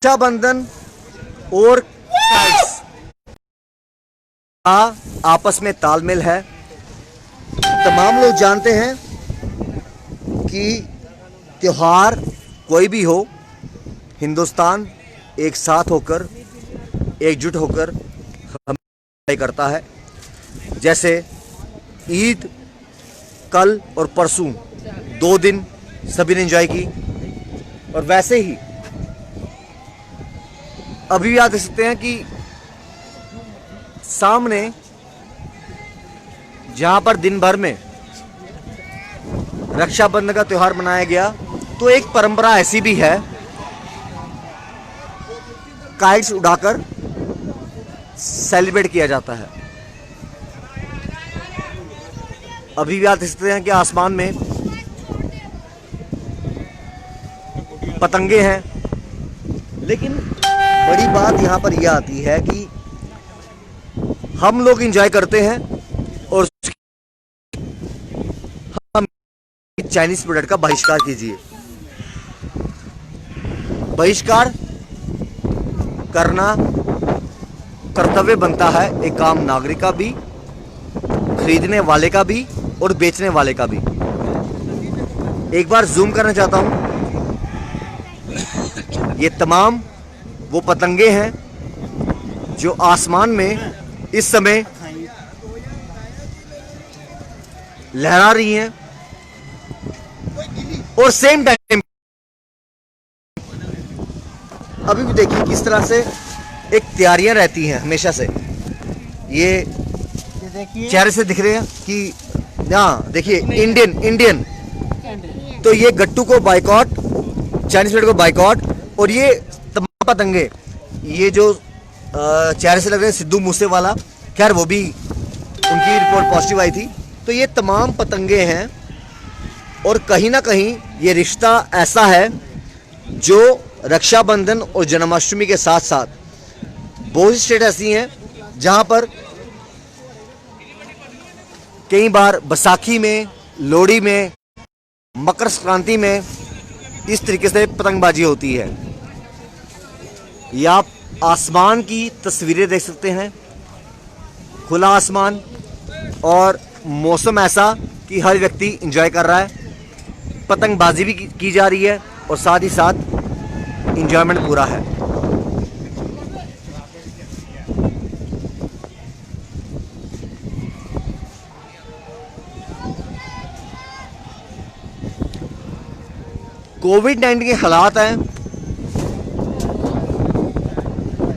रक्षाबंधन और काइट्स का आपस में तालमेल है। तमाम लोग जानते हैं कि त्योहार कोई भी हो, हिंदुस्तान एक साथ होकर, एकजुट होकर हम करता है। जैसे ईद कल और परसों 2 दिन सभी ने एंजॉय की, और वैसे ही अभी भी आप देख सकते हैं कि सामने जहां पर दिन भर में रक्षाबंधन का त्यौहार मनाया गया, तो एक परंपरा ऐसी भी है, काइट्स उड़ाकर सेलिब्रेट किया जाता है। अभी भी आप देख सकते हैं कि आसमान में पतंगे हैं, लेकिन बड़ी बात यहां पर यह आती है कि हम लोग एंजॉय करते हैं और हम चाइनीज प्रोडक्ट का बहिष्कार कीजिए। बहिष्कार करना कर्तव्य बनता है एक आम नागरिक का भी, खरीदने वाले का भी और बेचने वाले का भी। एक बार जूम करना चाहता हूं, ये तमाम वो पतंगे हैं जो आसमान में इस समय लहरा रही हैं, और सेम टाइम अभी भी देखिए किस तरह से एक तैयारियां रहती हैं हमेशा से। ये चेहरे से दिख रहे हैं कि हाँ देखिए इंडियन तो ये गट्टू को बाइकॉट, चाइनीज प्रोडक्ट को बाइकॉट, और ये तमाम पतंगे, ये जो चेहरे से लग रहे हैं सिद्धू मूसेवाला, खैर वो भी उनकी रिपोर्ट पॉजिटिव आई थी। तो ये तमाम पतंगे हैं, और कहीं ना कहीं ये रिश्ता ऐसा है जो रक्षाबंधन और जन्माष्टमी के साथ साथ बहुत सी स्टेट ऐसी हैं जहां पर कई बार बैसाखी में, लोहड़ी में, मकर संक्रांति में इस तरीके से पतंगबाजी होती है। ये आप आसमान की तस्वीरें देख सकते हैं, खुला आसमान और मौसम ऐसा कि हर व्यक्ति एंजॉय कर रहा है, पतंगबाजी भी की जा रही है और साथ ही साथ एंजॉयमेंट पूरा है। कोविड-19 के हालात हैं।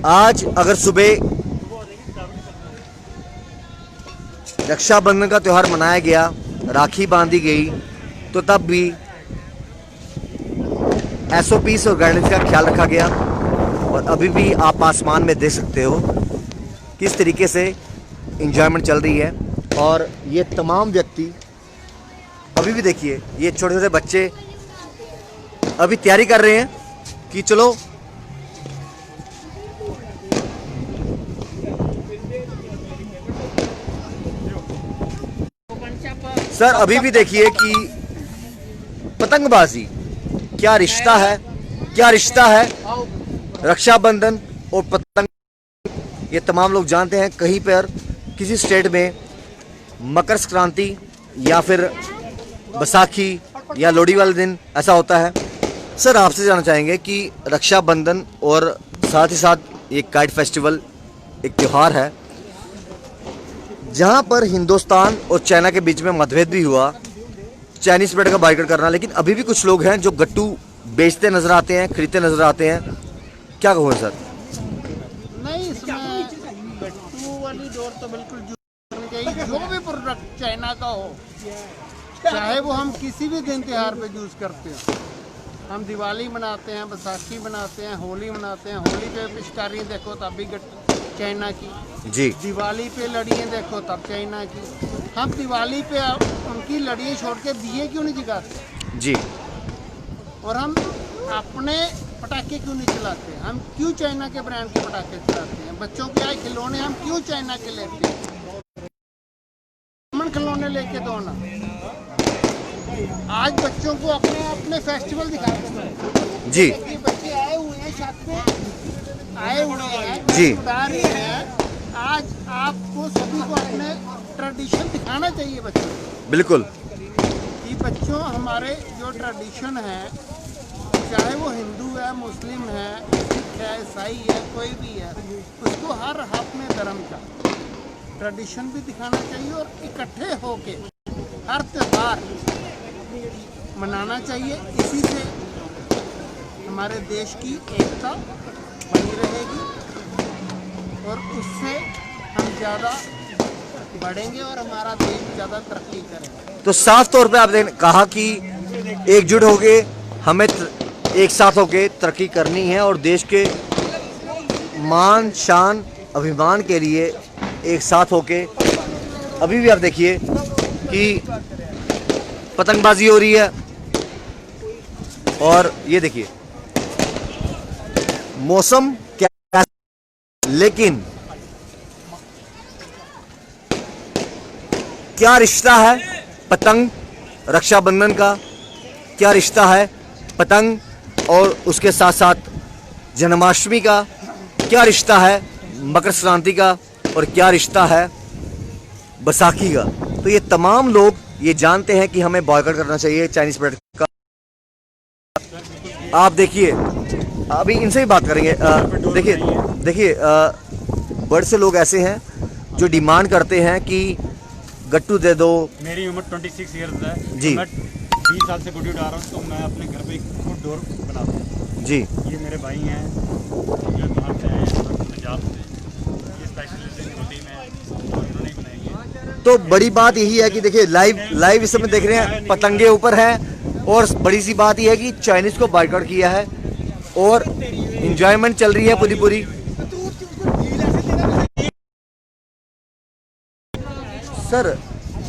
आज अगर सुबह रक्षाबंधन का त्यौहार मनाया गया, राखी बांधी गई, तो तब भी एसओपीस और गाइडलाइंस का ख्याल रखा गया। और अभी भी आप आसमान में देख सकते हो किस तरीके से एंजॉयमेंट चल रही है। और ये तमाम व्यक्ति अभी भी देखिए, ये छोटे छोटे बच्चे अभी तैयारी कर रहे हैं कि चलो सर, अभी भी देखिए कि पतंगबाजी क्या रिश्ता है, क्या रिश्ता है रक्षाबंधन और पतंग। ये तमाम लोग जानते हैं, कहीं पर किसी स्टेट में मकर संक्रांति या फिर बैसाखी या लोहड़ी वाले दिन ऐसा होता है। सर, आपसे जानना चाहेंगे कि रक्षाबंधन और साथ ही साथ एक काइट फेस्टिवल एक त्यौहार है जहां पर हिंदुस्तान और चाइना के बीच में मतभेद भी हुआ, चाइनीज प्रोडक्ट का बाइकआउट करना, लेकिन अभी भी कुछ लोग हैं जो गट्टू बेचते नजर आते हैं, खरीदते नजर आते हैं। क्या कहूँ सर? नहीं, इसमें गट्टू वाली दौर तो बिल्कुल चाहिए। जो भी प्रोडक्ट चाइना का हो, चाहे वो हम किसी भी दिन त्योहार पे यूज़ करते हैं। हम दिवाली मनाते हैं, बैसाखी मनाते हैं, होली मनाते हैं। होली पे पिचकारियाँ देखो तब भी चाइना की जी, दिवाली पे लड़ियाँ देखो तब चाइना की। हम दिवाली पे उनकी लड़ियाँ छोड़ के दिए क्यों नहीं जगाते जी? और हम अपने पटाखे क्यों नहीं चलाते? हम क्यों चाइना के ब्रांड के पटाखे चलाते हैं? बच्चों के आए खिलौने हम क्यों चाइना के लेते हैं? खिलौने लेके दो ना। आज बच्चों को अपने अपने फेस्टिवल दिखाते हैं जी कि बच्चे आए हुए हैं छत पे, आए हुए हैं जी। उड़ा रहे हैं। आज आपको सभी को अपने ट्रेडिशन दिखाना चाहिए बच्चों को बिल्कुल कि बच्चों हमारे जो ट्रेडिशन है, चाहे वो हिंदू है, मुस्लिम है, सिख है, ईसाई है, कोई भी है, उसको हर अपने धर्म का ट्रेडिशन भी दिखाना चाहिए और इकट्ठे होके हर त्यौहार मनाना चाहिए। इसी से हमारे देश की एकता बनी रहेगी और उससे हम ज़्यादा बढ़ेंगे और हमारा देश ज़्यादा तरक्की करेगा। तो साफ तौर पे आपने कहा कि एकजुट होके हमें एक साथ होके तरक्की करनी है और देश के मान शान अभिमान के लिए एक साथ होके। अभी भी आप देखिए कि पतंगबाजी हो रही है और ये देखिए मौसम क्या, लेकिन क्या रिश्ता है पतंग रक्षाबंधन का, क्या रिश्ता है पतंग और उसके साथ साथ जन्माष्टमी का, क्या रिश्ता है मकर संक्रांति का और क्या रिश्ता है बैसाखी का। तो ये तमाम लोग ये जानते हैं कि हमें बॉयकॉट करना चाहिए चाइनीज प्रोडक्ट का। आप देखिए अभी इनसे ही बात करेंगे। देखिए बड़े से लोग ऐसे हैं जो डिमांड करते हैं कि गट्टू दे दो। मेरी उम्र 26 ईयर्स है जी। तो मैं 20 साल से गुड्डी उड़ा रहा हूँ, तो मैं अपने घर पे एक फूड डोर बनाता हूँ। जी ये मेरे भाई हैं जो बाहर से आए हैं पंजाब से, ये स्पेशलिस्ट इन गुड्डी में और उन्होंने ही बनाई है। तो बड़ी बात यही है कि देखिए लाइव इस समय देख रहे हैं पतंगे ऊपर हैं और बड़ी सी बात यह है कि चाइनीज को बाइकआउट किया है और इंजॉयमेंट चल रही है पूरी। सर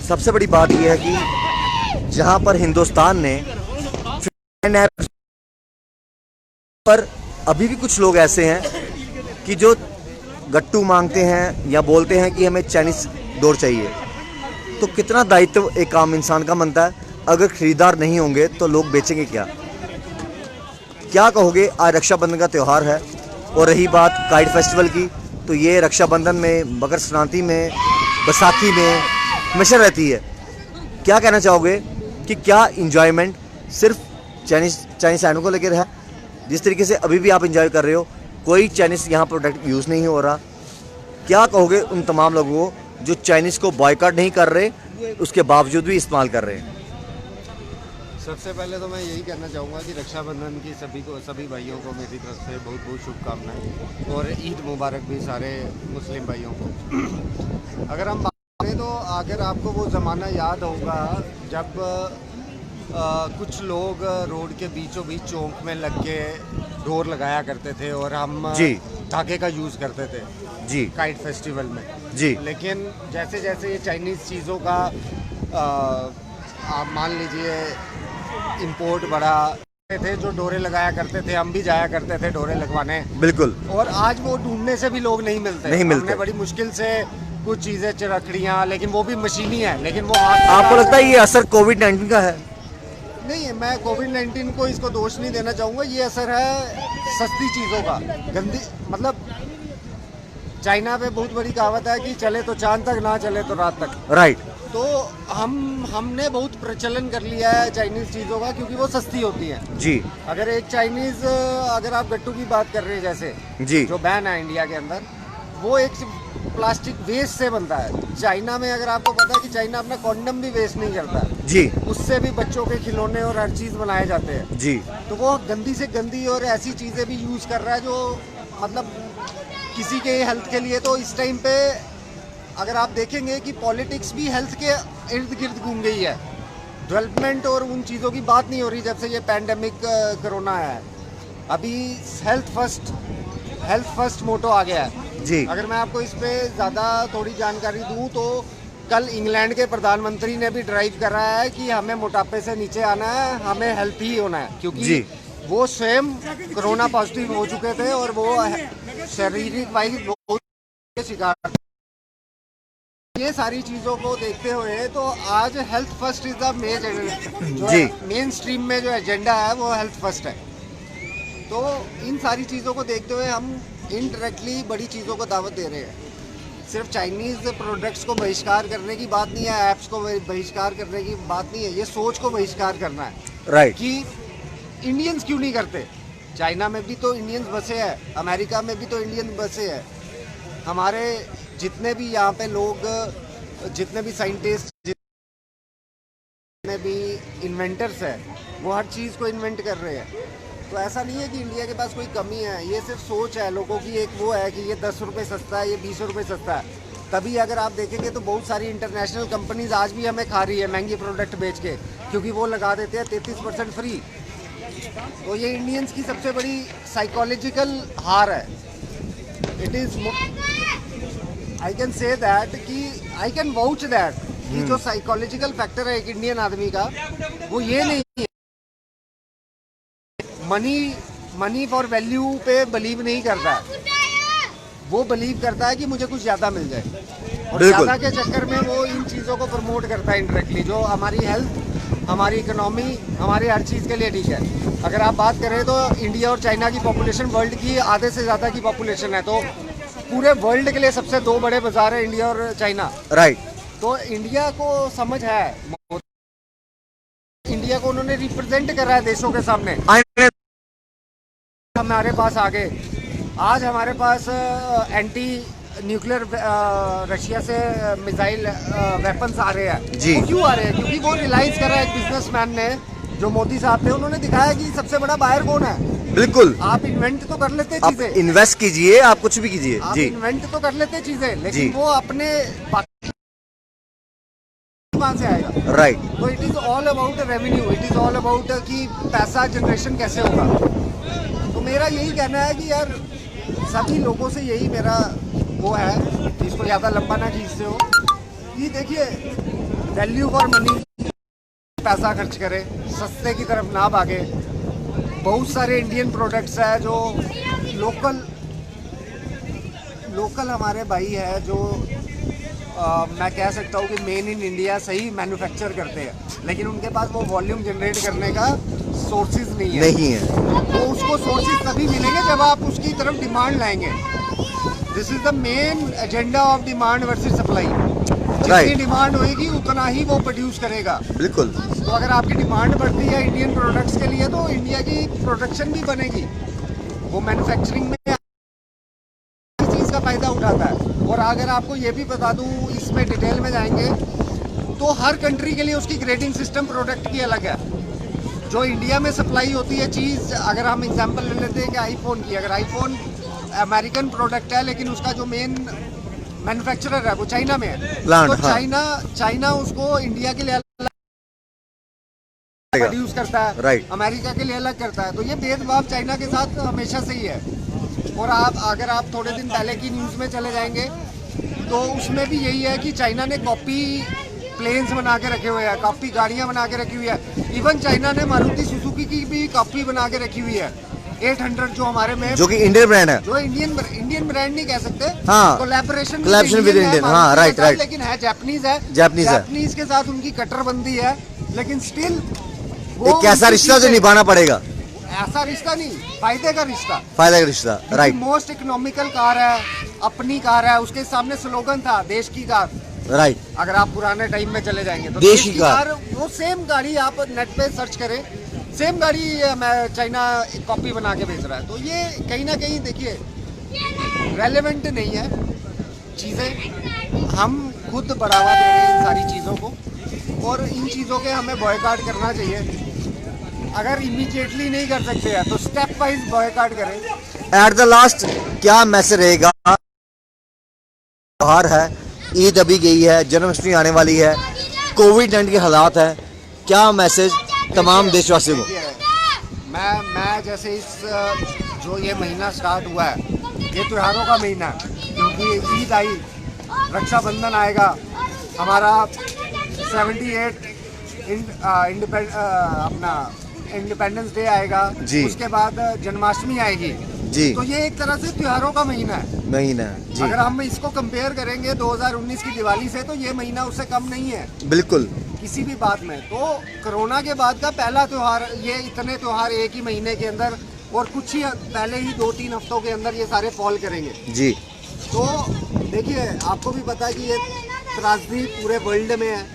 सबसे बड़ी बात यह है कि जहां पर हिंदुस्तान ने पर अभी भी कुछ लोग ऐसे हैं कि जो गट्टू मांगते हैं या बोलते हैं कि हमें चाइनीज डोर चाहिए। तो कितना दायित्व एक आम इंसान का बनता है। अगर खरीदार नहीं होंगे तो लोग बेचेंगे क्या कहोगे। आज रक्षाबंधन का त्यौहार है और रही बात काइट फेस्टिवल की, तो ये रक्षाबंधन में, मकर संक्रांति में, बैसाखी में हमेशा रहती है। क्या कहना चाहोगे कि क्या इंजॉयमेंट सिर्फ चाइनीज आइटम को लेकर है? जिस तरीके से अभी भी आप इंजॉय कर रहे हो, कोई चाइनीज यहाँ प्रोडक्ट यूज़ नहीं हो रहा। क्या कहोगे उन तमाम लोगों को जो चाइनीज को बॉयकॉट नहीं कर रहे, उसके बावजूद भी इस्तेमाल कर रहे हैं? सबसे पहले तो मैं यही कहना चाहूँगा कि रक्षाबंधन की सभी भाइयों को मेरी तरफ से बहुत बहुत शुभकामनाएं और ईद मुबारक भी सारे मुस्लिम भाइयों को। अगर हम बात करें तो अगर आपको वो ज़माना याद होगा जब कुछ लोग रोड के बीचों बीच चौक में लग के डोर लगाया करते थे और हम धागे का यूज़ करते थे जी काइट फेस्टिवल में जी। लेकिन जैसे जैसे ये चाइनीज़ चीज़ों का आप मान लीजिए इंपोर्ट बढ़ा थे, जो डोरे लगाया करते थे, हम भी जाया करते थे डोरे लगवाने। बिल्कुल। और आज वो ढूंढने से भी लोग नहीं मिलते। हमने बड़ी मुश्किल से कुछ चीज़ें रखड़ियाँ, लेकिन वो भी मशीनी है, लेकिन वो आपको लगता है ये असर कोविड-19 का है? नहीं, मैं कोविड-19 को इसको दोष नहीं देना चाहूँगा। ये असर है सस्ती चीज़ों का, गंदी, मतलब चाइना पे बहुत बड़ी कहावत है कि चले तो चांद तक, ना चले तो रात तक। राइट। तो हमने बहुत प्रचलन कर लिया है चाइनीज़ चीज़ों का, क्योंकि वो सस्ती होती हैं जी। अगर एक चाइनीज़, अगर आप गट्टू की बात कर रहे हैं जैसे जी, जो बैन है इंडिया के अंदर, वो एक प्लास्टिक वेस्ट से बनता है। चाइना में अगर आपको पता है कि चाइना अपना कॉन्डम भी वेस्ट नहीं करता जी, उससे भी बच्चों के खिलौने और हर चीज़ बनाए जाते हैं जी। तो वो गंदी से गंदी और ऐसी चीज़ें भी यूज़ कर रहा है जो मतलब किसी के हेल्थ के लिए। तो इस टाइम पे अगर आप देखेंगे कि पॉलिटिक्स भी हेल्थ के इर्द गिर्द घूम गई है। डेवलपमेंट और उन चीज़ों की बात नहीं हो रही जब से ये पैंडेमिक कोरोना है। अभी हेल्थ फर्स्ट मोटो आ गया है जी। अगर मैं आपको इस पे ज़्यादा थोड़ी जानकारी दूं तो कल इंग्लैंड के प्रधानमंत्री ने भी ड्राइव करा है कि हमें मोटापे से नीचे आना है, हमें हेल्थी होना है, क्योंकि वो स्वयं कोरोना पॉजिटिव हो चुके थे और वो शारीरिक वाइज बहुत शिकार ये सारी चीज़ों को देखते हुए तो आज हेल्थ फर्स्ट इज द जी। मेन स्ट्रीम में जो एजेंडा है वो हेल्थ फर्स्ट है। तो इन सारी चीज़ों को देखते हुए हम इनडायरेक्टली बड़ी चीज़ों को दावत दे रहे हैं। सिर्फ चाइनीज़ प्रोडक्ट्स को बहिष्कार करने की बात नहीं है, ऐप्स को बहिष्कार करने की बात नहीं है, ये सोच को बहिष्कार करना है राइट। कि इंडियंस क्यों नहीं करते। चाइना में भी तो इंडियंस बसे हैं, अमेरिका में भी तो इंडियन बसे हैं। हमारे जितने भी यहाँ पे लोग, जितने भी साइंटिस्ट, जितने भी इन्वेंटर्स हैं, वो हर चीज़ को इन्वेंट कर रहे हैं। तो ऐसा नहीं है कि इंडिया के पास कोई कमी है, ये सिर्फ सोच है लोगों की। एक वो है कि ये 10 रुपये सस्ता है, ये 20 रुपये सस्ता है। तभी अगर आप देखेंगे तो बहुत सारी इंटरनेशनल कंपनीज आज भी हमें खा रही है महंगी प्रोडक्ट बेच के, क्योंकि वो लगा देते हैं 33% फ्री। तो ये इंडियंस की सबसे बड़ी साइकोलॉजिकल हार है। It is, I can say that कि आई कैन वाउच दैट कि जो साइकोलॉजिकल फैक्टर है एक इंडियन आदमी का, वो ये नहीं है मनी फॉर वैल्यू पे बिलीव नहीं करता है। वो बिलीव करता है कि मुझे कुछ ज़्यादा मिल जाए, और ज़्यादा के चक्कर में वो इन चीज़ों को प्रमोट करता है इनडायरेक्टली, जो हमारी हेल्थ, हमारी इकोनॉमी, हमारी हर चीज़ के लिए ठीक है। अगर आप बात करें तो इंडिया और चाइना की पॉपुलेशन वर्ल्ड की आधे से ज़्यादा की पॉपुलेशन है। तो पूरे वर्ल्ड के लिए सबसे 2 बड़े बाजार है इंडिया और चाइना। राइट। तो इंडिया को समझ है, इंडिया को उन्होंने रिप्रेजेंट करा है देशों के सामने। हमारे पास आ गए, आज हमारे पास एंटी न्यूक्लियर रशिया से मिसाइल वेपन्स आ रहे हैं जी। वो क्यों आ रहे हैं? क्योंकि वो रियलाइज कर रहा है, एक बिजनेसमैन ने, जो मोदी साहब थे, उन्होंने दिखाया कि सबसे बड़ा बायर कौन है। बिल्कुल। आप इन्वेंट तो कर लेते चीजें, आप इन्वेस्ट कीजिए, आप कुछ भी कीजिए जी, इन्वेंट तो कर लेते चीजें, लेकिन वो अपने कहाँ से आएगा। राइट। तो it is all about revenue, it is all about कि पैसा जनरेशन कैसे होगा। तो मेरा यही कहना है कि यार सभी लोगों से यही मेरा वो है, इसको ज़्यादा लंबा ना खींचते हो, कि देखिए वैल्यू फॉर मनी, पैसा खर्च करें, सस्ते की तरफ ना भागे। बहुत सारे इंडियन प्रोडक्ट्स हैं जो लोकल हमारे भाई है, जो मैं कह सकता हूँ कि मेन इन इंडिया से ही मैन्युफैक्चर करते हैं, लेकिन उनके पास वो वॉल्यूम जनरेट करने का सोर्सेज नहीं है। वो उसको सोर्सेज तभी मिलेंगे जब आप उसकी तरफ डिमांड लाएंगे। This is the main agenda of demand versus supply. जितनी डिमांड होगी उतना ही वो प्रोड्यूस करेगा। बिल्कुल। तो अगर आपकी डिमांड बढ़ती है इंडियन प्रोडक्ट्स के लिए, तो इंडिया की प्रोडक्शन भी बनेगी, वो मैन्युफैक्चरिंग में चीज़ का फायदा उठाता है। और अगर आपको ये भी बता दूं, इसमें डिटेल में जाएंगे तो हर कंट्री के लिए उसकी ग्रेडिंग सिस्टम प्रोडक्ट की अलग है। जो इंडिया में सप्लाई होती है चीज़, अगर हम एग्जांपल ले लेते हैं कि आईफोन की, अगर आईफोन अमेरिकन प्रोडक्ट है लेकिन उसका जो मेन मैन्युफैक्चरर है वो चाइना में है, तो चाइना उसको इंडिया के लिए अलग प्रोड्यूस करता है, राइट, अमेरिका के लिए अलग करता है। तो ये भेदभाव चाइना के साथ हमेशा से ही है। और अगर आप थोड़े दिन पहले की न्यूज़ में चले जाएंगे तो उसमें भी यही है कि चाइना ने कॉपी प्लेन्स बना के रखे हुए हैं, कॉपी गाड़ियाँ बना के रखी हुई है। इवन चाइना ने मारुति सुजुकी की भी कॉपी बना के रखी हुई है 800, जो हमारे में, जो कि इंडियन ब्रांड है, जो इंडियन ब्रांड नहीं कह सकते, हाँ, कोलैबोरेशन विद इंडियन, हाँ, राइट, लेकिन है जापानीज के साथ उनकी कट्टरबंदी है, लेकिन स्टिल वो कैसा रिश्ता जो निभाना पड़ेगा। ऐसा रिश्ता नहीं, फायदे का रिश्ता, राइट। मोस्ट इकोनॉमिकल कार है, अपनी कार है, उसके सामने स्लोगन था देश की कार, राइट। अगर आप पुराने टाइम में चले जाएंगे तो देश की कार, वो सेम गाड़ी आप नेट पे सर्च करें, सेम गाड़ी चाइना कॉपी बना के बेच रहा है। तो ये कहीं ना कहीं देखिए रेलेवेंट नहीं है चीज़ें। हम खुद बढ़ावा दे रहे हैं इन सारी चीज़ों को, और इन चीज़ों के हमें बॉयकॉट करना चाहिए। अगर इमीडिएटली नहीं कर सकते हैं तो स्टेप वाइज बॉयकॉट करें। एट द लास्ट क्या मैसेज रहेगा? त्योहार है, ईद अभी गई है, जन्माष्टमी आने वाली है, कोविड-19 के हालात है, क्या मैसेज तमाम देशवासियों को? मैं जैसे इस जो ये महीना स्टार्ट हुआ है, ये त्योहारों का महीना है, क्योंकि ईद आई, रक्षाबंधन आएगा, हमारा 78 अपना इंडिपेंडेंस डे आएगा, उसके बाद जन्माष्टमी आएगी। जी। तो ये एक तरह से त्योहारों का महीना है। महीना जी। अगर हम इसको कंपेयर करेंगे 2019 की दिवाली से, तो ये महीना उससे कम नहीं है बिल्कुल। किसी भी बात में। तो कोरोना के बाद का पहला त्योहार, ये इतने त्योहार एक ही महीने के अंदर, और कुछ ही पहले ही 2-3 हफ्तों के अंदर ये सारे फॉल करेंगे। जी। तो देखिए, आपको भी पता है कि ये त्रासदी पूरे वर्ल्ड में है,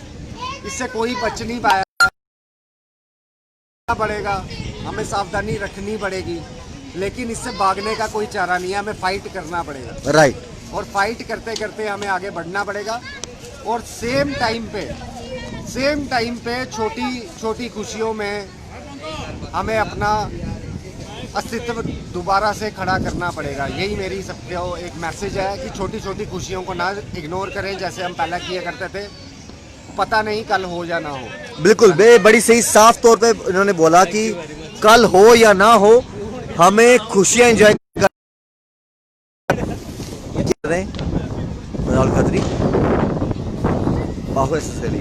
इससे कोई बच नहीं पाया पड़ेगा, हमें सावधानी रखनी पड़ेगी, लेकिन इससे भागने का कोई चारा नहीं है, हमें फाइट करना पड़ेगा। राइट। और फाइट करते करते हमें आगे बढ़ना पड़ेगा। और सेम टाइम पे छोटी छोटी खुशियों में हमें अपना अस्तित्व दोबारा से खड़ा करना पड़ेगा। यही मेरी सबको एक मैसेज है कि छोटी छोटी खुशियों को ना इग्नोर करें, जैसे हम पहले किया करते थे। पता नहीं कल हो या ना हो। बिल्कुल, बड़ी सही साफ तौर पे उन्होंने बोला कि कल हो या ना हो, हमें खुशियां एंजॉय कर रहे हैं। मनोहर खत्री, बाहु एसएसएल।